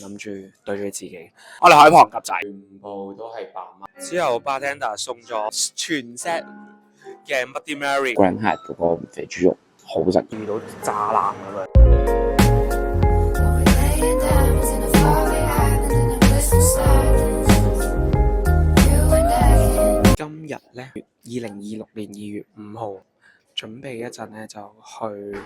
諗住對住自己，我哋海旁夾仔，全部都係8蚊。之後 bartender 送咗全 set 嘅 Bloody Mary。Grand Hyatt 嗰個肥豬肉好食，遇到渣男咁樣。今日咧，2026年2月5號，準備一陣咧就去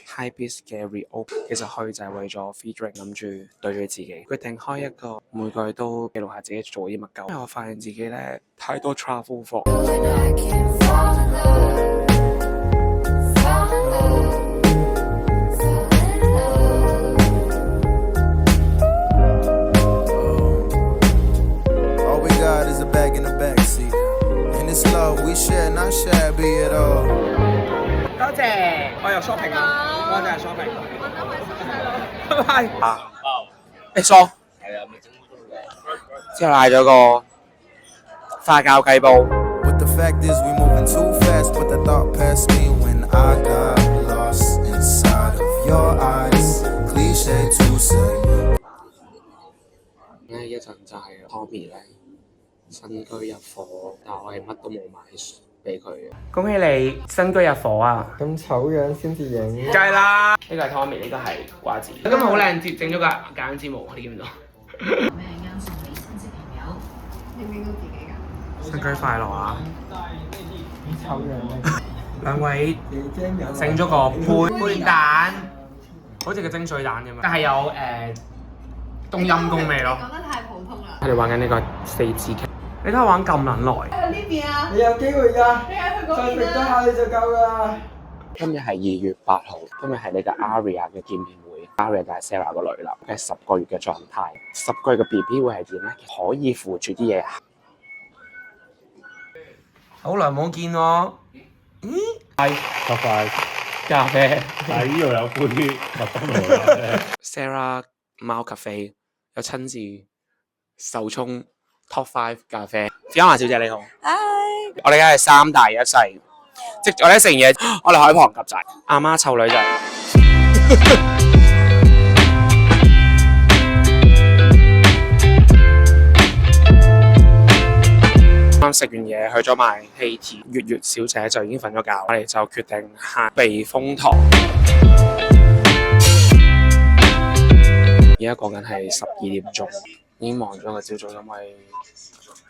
Hypebeast 嘅 Reopen。其實去就係為咗 free drink，諗住對住自己，決定開一個每個月都記錄下自己做啲乜鳩。因為我發現自己咧太多 travel vlog。We share, not shabby at all. 多謝，我又 shopping 啊，我真係 shopping。玩得開心拜拜。啊，誒梳。係啊，咪整好多嘅。之後嗌咗個花膠雞煲。But the fact is we moving too fast, but the thought passed me when I got lost inside of your eyes. Cliche to say. 呢一陣就係 Tommy 咧。新居入伙，但我係乜都冇買俾佢嘅。恭喜你新居入伙啊！咁醜樣先至影，梗係啦。呢個係 Tommy， 呢個係瓜子。今日好靚，整咗個眼睫毛，你見唔到？咩啱送俾親戚朋友？你影到自己㗎？新居快樂啊！醜樣兩位整咗個杯蛋，好似個蒸水蛋咁樣，但係有冬陰功味咯。講得太普通啦。我哋玩緊呢個4字劇。你睇我玩咁撚耐。呢邊啊！你有機會㗎，你係去嗰再邊食多下你就夠㗎啦。今日係2月8號，今日係你嘅 Aria 嘅見面會。Aria 就係 Sarah 個女啦，係10個月嘅狀態。10個月嘅 BB 會係點咧？可以扶住啲嘢。好耐冇見喎。咖啡，咖啡。但係呢度有杯麥當勞咖啡。Sarah 貓咖啡有親自手沖 Top 5咖啡。Fiona 小姐你好。Hi。我哋而家係3大一細，即我哋食完嘢，我哋海旁夾仔。阿媽湊女仔。啱食完嘢去咗買氣田，月小姐就已經瞓咗覺，我哋就決定行避風塘。而家講緊係12點鐘，已經忙咗個朝早，因為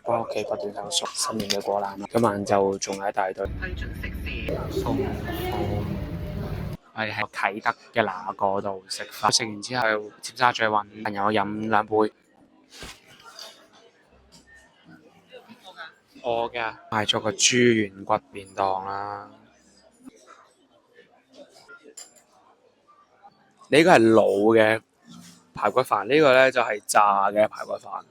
返屋企不斷喺度熟新年嘅果籃啦。今晚就仲有一大堆。送貨，我哋喺啟德嘅那個度食飯，食完之後尖沙咀揾朋友飲2杯。我㗎買咗個豬軟骨便當啦。呢個係老嘅排骨飯，呢個咧就係炸嘅排骨飯。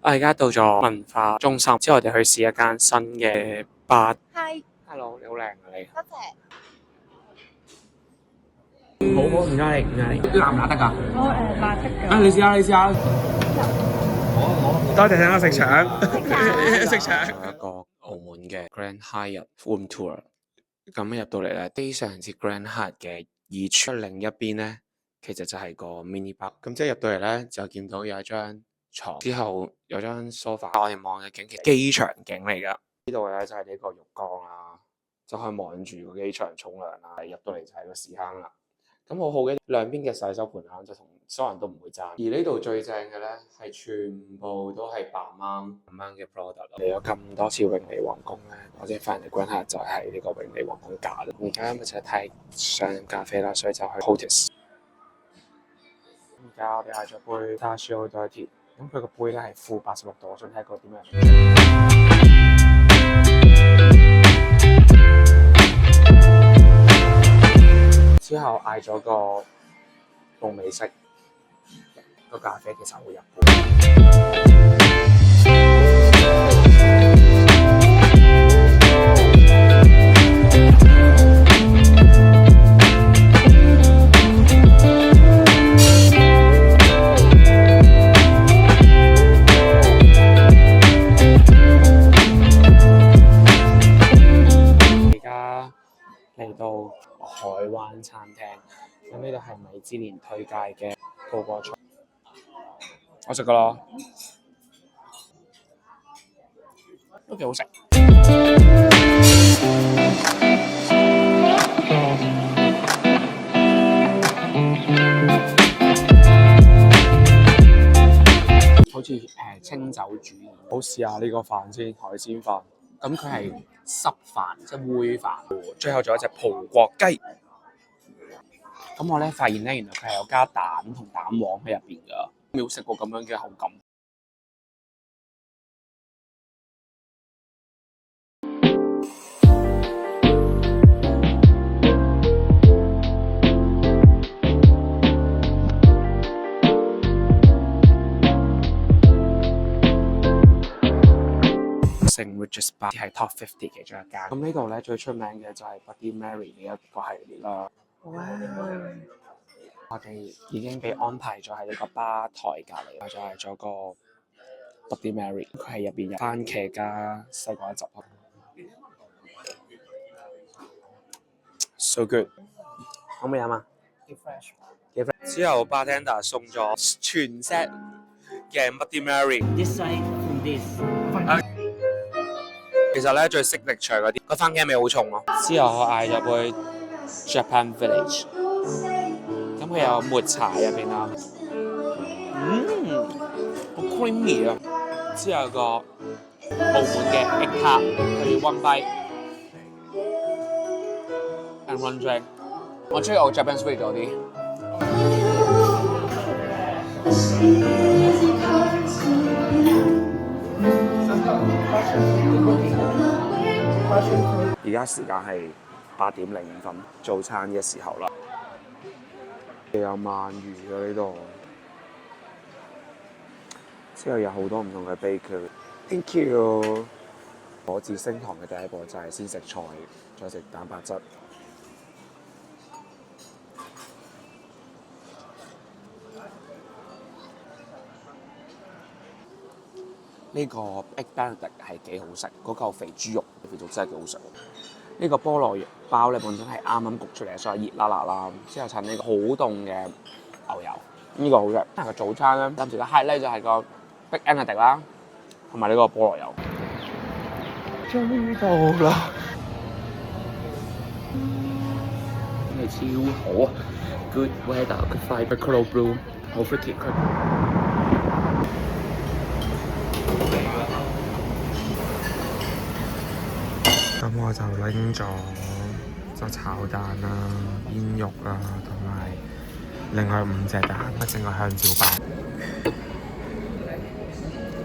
我而家到咗文化中心，之後我哋去試一間新嘅吧。Hi，Hello， 你好靚啊你。多謝。好，唔該你，唔該你。辣唔辣得㗎？我辣得㗎。啊，你試下，你試下。多謝請我食腸，食腸。一個澳門嘅 Grand Hyatt Room Tour， 咁入到嚟咧，非常之 Grand Hyatt 嘅二出另一邊咧，其實就係個 mini bar。咁即係入到嚟咧，就見到有一張床，之後有張 sofa。我哋望嘅景其實機場景嚟㗎。呢度咧就係呢個浴缸啦，就可以望住個機場沖涼啦。入到嚟就係個屎坑啦。咁好好嘅，兩邊嘅洗手盆坑就同所有人都唔會爭。而呢度最正嘅咧，係全部都係8蚊嘅 product。嚟咗咁多次永利皇宮咧，我哋發現嘅 Grand Hyatt 就係呢個永利皇宮假啦。而家因為就係太想飲咖啡啦，所以就去 Hotis。而家我哋嗌咗杯 Dashiell Dirty， 咁佢個杯咧係負86度，我想睇個點樣。之後嗌咗個凍美式，個咖啡其實好日本。而家嚟到海灣餐廳。咁呢度係米芝蓮推介嘅葡國菜，我食過咯，都幾好食。好似清酒煮意，好試下呢個飯先，海鮮飯。咁佢係濕飯，即係煨飯。最後仲有一隻葡國雞。咁我咧發現咧，原來佢係有加蛋同蛋黃喺入邊㗎，未食過咁樣嘅口感。聖 Regis Bar 係 Top 50其中一間。咁呢度咧最出名嘅就係 Bloody Mary 呢一個系列啦。哇！我哋已經被安排咗喺呢個吧台隔離，就係咗個 Bloody Mary， 佢係入邊有番茄加西瓜汁。So good！ 可唔可以飲啊？幾 fresh！ 之後 bartender 送咗全 set 嘅 Bloody Mary。This side from this。其實咧最 signature 嗰啲個番茄味好重咯。之後我嗌咗杯 Japan Village， 咁佢有抹茶入邊啦，好 creamy 啊！之後有個澳門嘅 egg tart， 佢 one bite and one drink。我中意我 Japan Sweet 嗰啲。而家時間係8點05分，早餐嘅時候啦。有鰻魚啊呢度，之後有好多唔同嘅 bakery。Thank you。我自升堂嘅第一步就係先食菜，再食蛋白質。呢個 Egg Benedict 係幾好食，嗰嚿肥豬肉真係幾好食。呢個菠蘿包咧本身係啱啱焗出嚟，所以熱辣辣啦。之後襯呢個好凍嘅牛油，呢個好食。但係個早餐咧，暫時嘅 highlight 就係個 Egg Benedict 啦，同埋呢個菠蘿油。終於到啦！真係超好啊 ！Good weather, good fibre, coral blue， 好 pretty。咁我就拎咗就炒蛋啦、煙肉啦，同埋另外5隻蛋，整個香蕉包。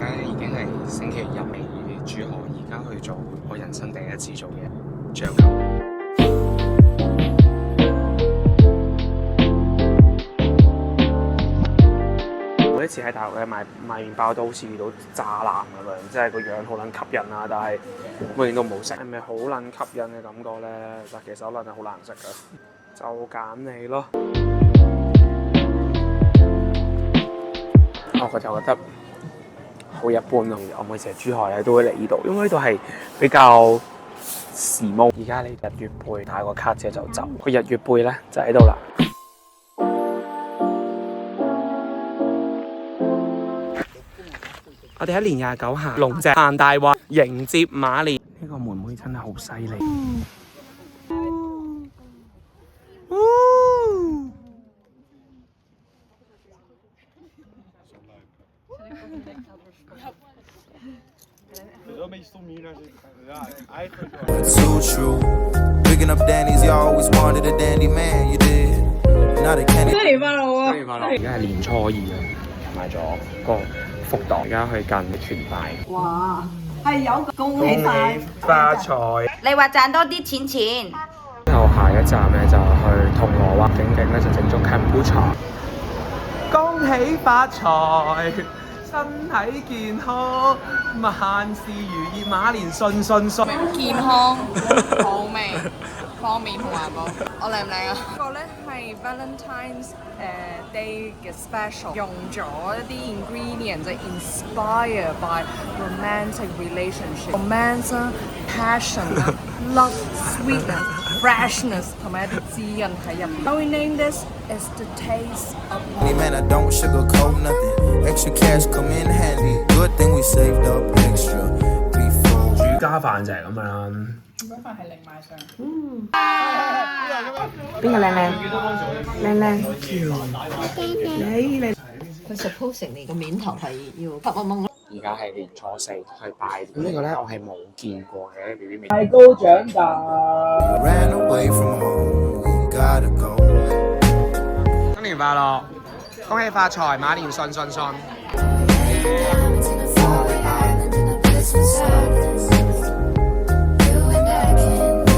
而家已經係星期日嚟珠海，而家去做我人生第一次做嘢，醬油。每一次喺大陸咧買麵包都好似遇到渣男咁樣，即係個樣好撚吸引啊，但係永遠都冇食。係咪好撚吸引嘅感覺咧？但其實可能係好難食㗎，就揀你咯。我就覺得好一般咯。我每次喺珠海咧都會嚟呢度，因為呢度係比較時髦。而家你日月貝打個卡車就走，個日月貝咧就喺度啦。我哋喺年29行龍脊行大運迎接馬年。呢個妹妹真係好犀利。Too true. Picking up Danny's, you always wanted a dandy man, you did. Not a candy. 新年快樂！而家係年初2啊，買咗個福袋，而家去近傳帶。哇，係有恭喜晒發財！你話賺多啲錢。之後下一站咧就去銅鑼灣，景景咧就整咗 Kombucha。恭喜發財！身體健康，萬事如意，馬年順順順。健康、好味、方便同環保。我靚唔靚啊？呢個咧係 Valentine's Day 嘅 special， 用咗一啲 ingredient 就 inspired by romantic relationship、romance 啦、passion 啦、love、sweetness。freshness 同埋一啲滋潤喺入邊。We name this is the taste of Hey man, I don't sugarcoat nothing. Extra cash come in handy. Good thing we saved up extra before. 煮家飯就係咁樣啦。嗰飯係另買上。邊個靚靚？靚靚。佢 supposing 你個面頭係要黑掹掹咯。而家係年初4去拜年，呢個咧我係冇見過嘅 BB 面。太高長大。 Ran away from home. We gotta go. 新年快樂，恭喜發財，馬年順順順。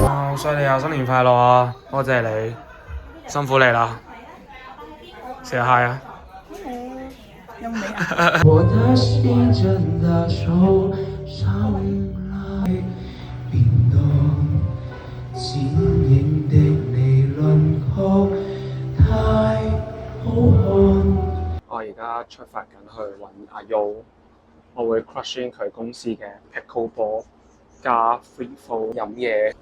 好犀利啊！新年快樂啊！多謝你，辛苦你啦。食下嗨啊！我的心真的受伤了，冰凍晶瑩的你輪廓太好看。我而家出發緊去揾阿 Yo， 我會 crush in 佢公司嘅 pickleball 加 free flow 飲嘢，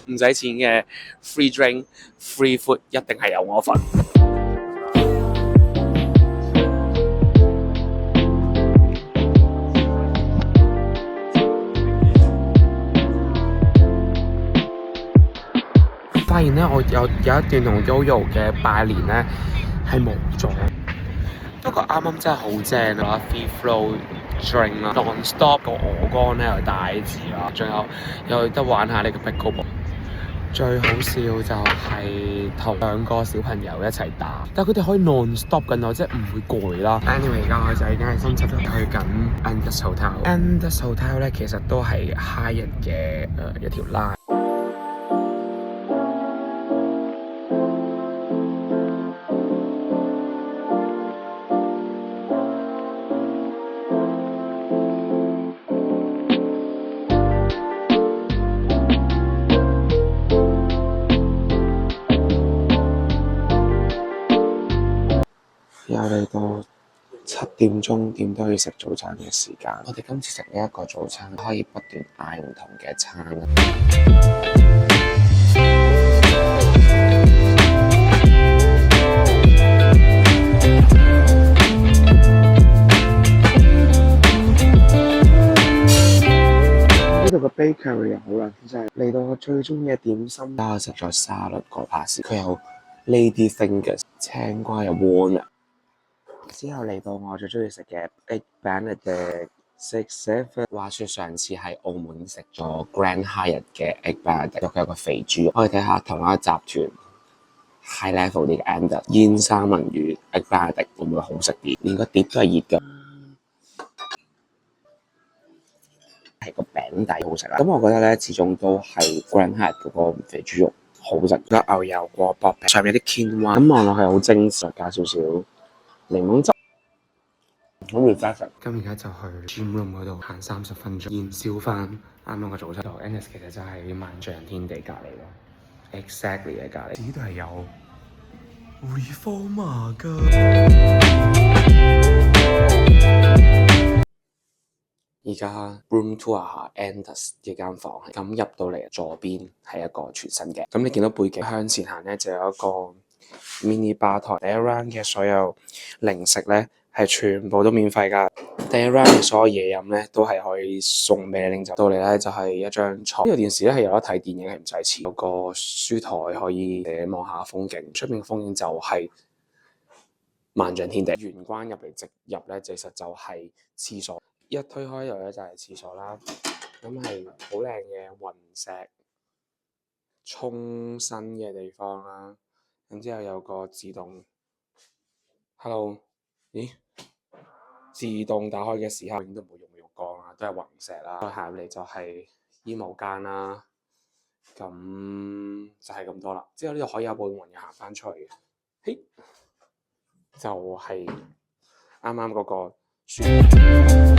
唔使錢嘅 free drink、free food 一定係有我份。發現咧，我有一段同 Yoyo 嘅拜年咧係冇咗，不過啱啱真係好正啊 ！Free flow drink 啦 ，non-stop 個鵝肝咧又大字啦，仲有得玩下呢個 pickleball。最好笑就係同2個小朋友一齊打，但係佢哋可以 non-stop 緊我，即係唔會攰啦。Anyway， 而家我就已經喺深圳去緊 Andaz Hotel。Andaz Hotel 咧其實都係 Hyatt 嘅一條 line。又嚟到7點鐘，點都要食早餐嘅時間。我哋今次食呢一個早餐，可以不斷嗌唔同嘅餐。呢度個 bakery 又好啦，真係嚟到我最中意嘅點心。我食咗沙律個 pass， 佢有 lady fingers， 青瓜又 warm 啊。之後嚟到我最中意食嘅 Egg Benedict 6-7。話説上次喺澳門食咗 Grand Hyatt 嘅 Egg Benedict，佢有個肥豬。我哋睇下同一個集團 high level 啲嘅 Andaz 煙三文魚 Egg Benedict 會唔會好食啲？連個碟都係熱㗎，係個餅底好食啦。咁我覺得咧，始終都係 Grand Hyatt 嗰個肥豬肉好食。個牛油果薄餅，上面有啲 quinoa， 咁望落去好精緻，加少少檸檬汁，好 refreshing。咁而家就去 gym room 嗰度行30分鐘，燃燒翻啱啱個早餐。Andaz 其實就係萬象天地隔離咯 ，exactly 嘅隔離。呢度係有 Reformer 㗎。而家 room tour 下 Andaz 嘅間房，咁入到嚟左邊係一個全新嘅。咁你見到背景向前行咧，就有一個 mini 吧台。第一 round 嘅所有零食咧係全部都免費㗎。第一 round 嘅所有嘢飲咧都係可以送俾你拎走。到嚟咧就係一張床。呢個電視咧係有得睇電影，係唔使錢。有個書台可以望下風景，出面嘅風景就係萬象天地。玄關入嚟直入咧，其實就係廁所。一推開度咧就係廁所啦，咁係好靚嘅雲石沖身嘅地方啦。咁之後有個自動 ，hello， 咦？自動打開嘅時候，永遠都唔會用浴缸啦，都係雲石啦。再行入嚟就係衣帽間啦，咁就係咁多啦。之後呢度可以有部門嘅行翻出去嘅，嘿，就係啱啱嗰個書。